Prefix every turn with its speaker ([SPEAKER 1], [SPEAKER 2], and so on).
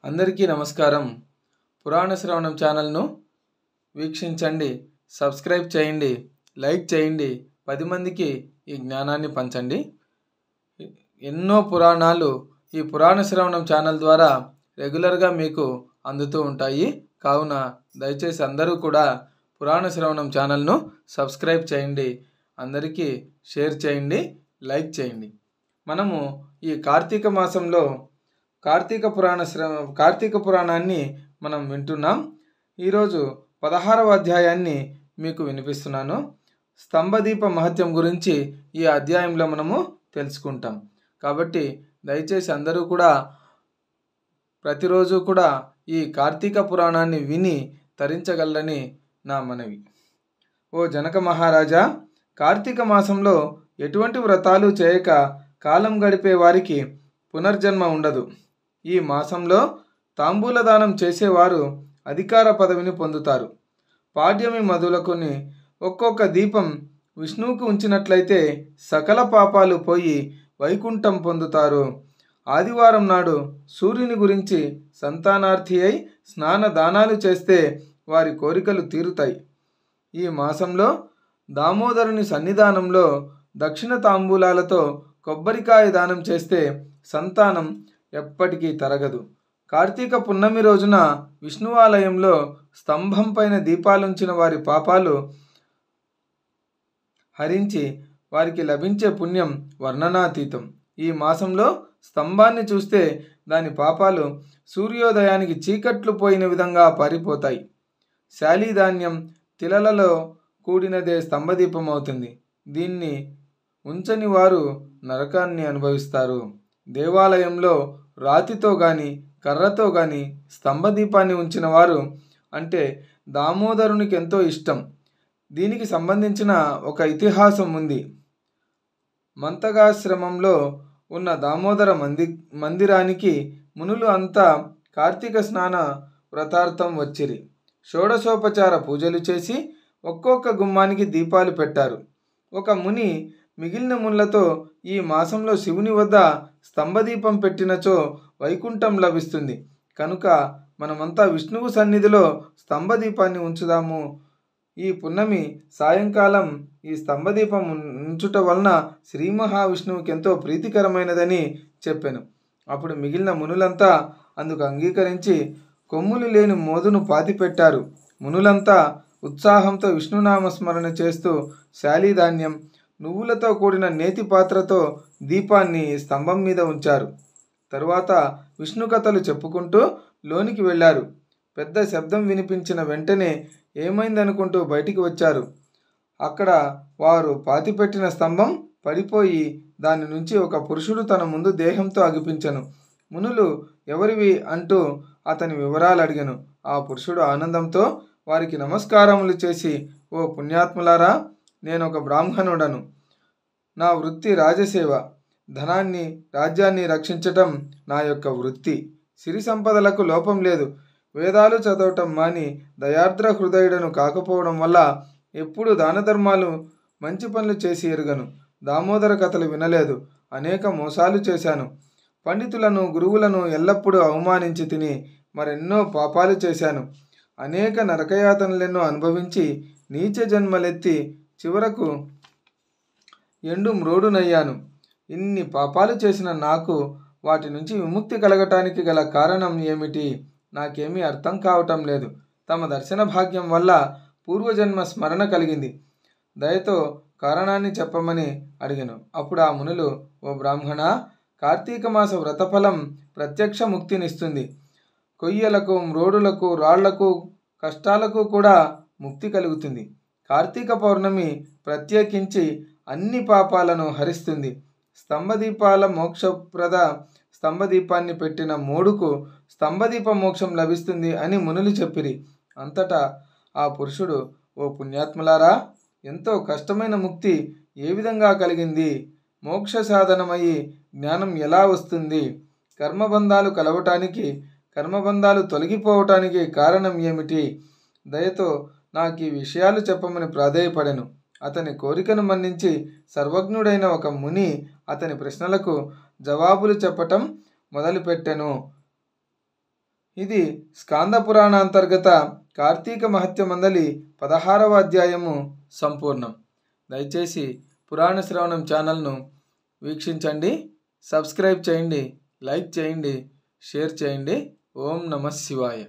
[SPEAKER 1] అందరికీ నమస్కారం. పురాణ శ్రవణం ఛానల్ను వీక్షించండి, సబ్స్క్రైబ్ చేయండి, లైక్ చేయండి, 10 మందికి ఈ జ్ఞానాన్ని పంచండి. ఎన్నో పురాణాలు ఈ పురాణ శ్రవణం ఛానల్ ద్వారా రెగ్యులర్గా మీకు అందుతూ ఉంటాయి. కావున దయచేసి అందరూ కూడా పురాణ శ్రవణం ఛానల్ను సబ్స్క్రైబ్ చేయండి, అందరికీ షేర్ చేయండి, లైక్ చేయండి. మనము ఈ కార్తీక మాసంలో కార్తీక పురాణాన్ని మనం వింటున్నాం. ఈరోజు 16వ అధ్యాయాన్ని మీకు వినిపిస్తున్నాను. స్తంభదీప మహత్యం గురించి ఈ అధ్యాయంలో మనము తెలుసుకుంటాం. కాబట్టి దయచేసి అందరూ కూడా ప్రతిరోజు కూడా ఈ కార్తీక పురాణాన్ని విని తరించగలరని నా మనవి. ఓ జనక మహారాజా, కార్తీక మాసంలో ఎటువంటి వ్రతాలు చేయక కాలం గడిపే వారికి పునర్జన్మ ఉండదు. ఈ మాసంలో తాంబూల దానం చేసేవారు అధికార పదవిని పొందుతారు. పాడ్యమి మొదలుకొని ఒక్కొక్క దీపం విష్ణువుకు ఉంచినట్లయితే సకల పాపాలు పోయి వైకుంఠం పొందుతారు. ఆదివారం నాడు సూర్యుని గురించి సంతానార్థి అయి స్నాన దానాలు చేస్తే వారి కోరికలు తీరుతాయి. ఈ మాసంలో దామోదరుని సన్నిధానంలో దక్షిణ తాంబూలాలతో కొబ్బరికాయ దానం చేస్తే సంతానం ఎప్పటికీ తరగదు. కార్తీక పున్నమి రోజున విష్ణువాలయంలో స్తంభం పైన దీపాలుంచిన వారి పాపాలు హరించి వారికి లభించే పుణ్యం వర్ణనాతీతం. ఈ మాసంలో స్తంభాన్ని చూస్తే దాని పాపాలు సూర్యోదయానికి చీకట్లు పోయిన విధంగా పారిపోతాయి. శాలీధాన్యం తిలలలో కూడినదే స్తంభదీపం అవుతుంది. దీన్ని ఉంచని వారు నరకాన్ని అనుభవిస్తారు. దేవాలయంలో రాతితో గాని కర్రతో గాని స్తంభదీపాన్ని ఉంచిన వారు అంటే దామోదరునికి ఎంతో ఇష్టం. దీనికి సంబంధించిన ఒక ఇతిహాసం ఉంది. మంతగాశ్రమంలో ఉన్న దామోదర మందిరానికి మునులు అంతా కార్తీక స్నాన వ్రతార్థం వచ్చిరి. షోడశోపచార పూజలు చేసి ఒక్కొక్క గుమ్మానికి దీపాలు పెట్టారు. ఒక ముని మిగిలిన ముళ్ళతో ఈ మాసంలో శివుని వద్ద స్తంభదీపం పెట్టినచో వైకుంఠం లభిస్తుంది. కనుక మనమంతా విష్ణువు సన్నిధిలో స్తంభదీపాన్ని ఉంచుదాము. ఈ పున్నమి సాయంకాలం ఈ స్తంభదీపం ఉంచుట వలన శ్రీ మహావిష్ణువుకి ఎంతో ప్రీతికరమైనదని చెప్పాను. అప్పుడు మిగిలిన మునులంతా అందుకు అంగీకరించి కొమ్ములు లేని మోదును పాతిపెట్టారు. మునులంతా ఉత్సాహంతో విష్ణునామస్మరణ చేస్తూ శాలీధాన్యం నువ్వులతో కూడిన నేతి పాత్రతో దీపాన్ని స్తంభం మీద ఉంచారు. తరువాత విష్ణు కథలు చెప్పుకుంటూ లోనికి వెళ్ళారు. పెద్ద శబ్దం వినిపించిన వెంటనే ఏమైందనుకుంటూ బయటికి వచ్చారు. అక్కడ వారు పాతిపెట్టిన స్తంభం పడిపోయి దాని నుంచి ఒక పురుషుడు తన ముందు దేహంతో అగిపించెను. మునులు ఎవరివి అంటూ అతని వివరాలు అడిగాను. ఆ పురుషుడు ఆనందంతో వారికి నమస్కారములు చేసి, ఓ పుణ్యాత్ములారా, నేను ఒక బ్రాహ్మణుడను. నా వృత్తి రాజసేవ. ధనాన్ని రాజ్యాన్ని రక్షించటం నా యొక్క వృత్తి. సిరి సంపదలకు లోపం లేదు. వేదాలు చదవటం మాని దయార్ద్ర హృదయుడను కాకపోవడం వల్ల ఎప్పుడు దాన ధర్మాలు మంచి పనులు చేసి ఎరుగను. దామోదర కథలు వినలేదు. అనేక మోసాలు చేశాను. పండితులను గురువులను ఎల్లప్పుడూ అవమానించి తిని మరెన్నో పాపాలు చేశాను. అనేక నరకయాతనలెన్నో అనుభవించి నీచ జన్మలెత్తి చివరకు ఎండు మ్రోడునయ్యాను. ఇన్ని పాపాలు చేసిన నాకు వాటి నుంచి విముక్తి కలగటానికి గల కారణం ఏమిటి? నాకేమీ అర్థం కావటం లేదు. తమ దర్శన భాగ్యం వల్ల పూర్వజన్మ స్మరణ కలిగింది. దయతో కారణాన్ని చెప్పమని అడిగాను. అప్పుడు ఆ మునులు, ఓ బ్రాహ్మణ, కార్తీక మాస వ్రతఫలం ప్రత్యక్ష ముక్తినిస్తుంది. కొయ్యలకు, మ్రోడులకు, రాళ్లకు, కష్టాలకు కూడా ముక్తి కలుగుతుంది. కార్తీక పౌర్ణమి ప్రత్యేకించి అన్ని పాపాలను హరిస్తుంది. స్తంభదీపాల మోక్షప్రద స్తంభదీపాన్ని పెట్టిన మోడుకు స్తంభదీప మోక్షం లభిస్తుంది అని మునులు చెప్పిరి. అంతటా ఆ పురుషుడు, ఓ పుణ్యాత్ములారా, ఎంతో కష్టమైన ముక్తి ఏ విధంగా కలిగింది? మోక్ష సాధనమయ్యి జ్ఞానం ఎలా వస్తుంది? కర్మబంధాలు కలవటానికి, కర్మబంధాలు తొలగిపోవటానికి కారణం ఏమిటి? దయతో నాకు ఈ విషయాలు చెప్పమని ప్రాధేయపడెను. అతని కోరికను మన్నించి సర్వజ్ఞుడైన ఒక ముని అతని ప్రశ్నలకు జవాబులు చెప్పటం మొదలుపెట్టెను. ఇది స్కాంద పురాణాంతర్గత కార్తీక మహత్య మందలి 16వ అధ్యాయము సంపూర్ణం. దయచేసి పురాణ శ్రవణం ఛానల్ను వీక్షించండి, సబ్స్క్రైబ్ చేయండి, లైక్ చేయండి, షేర్ చేయండి. ఓం నమః శివాయ.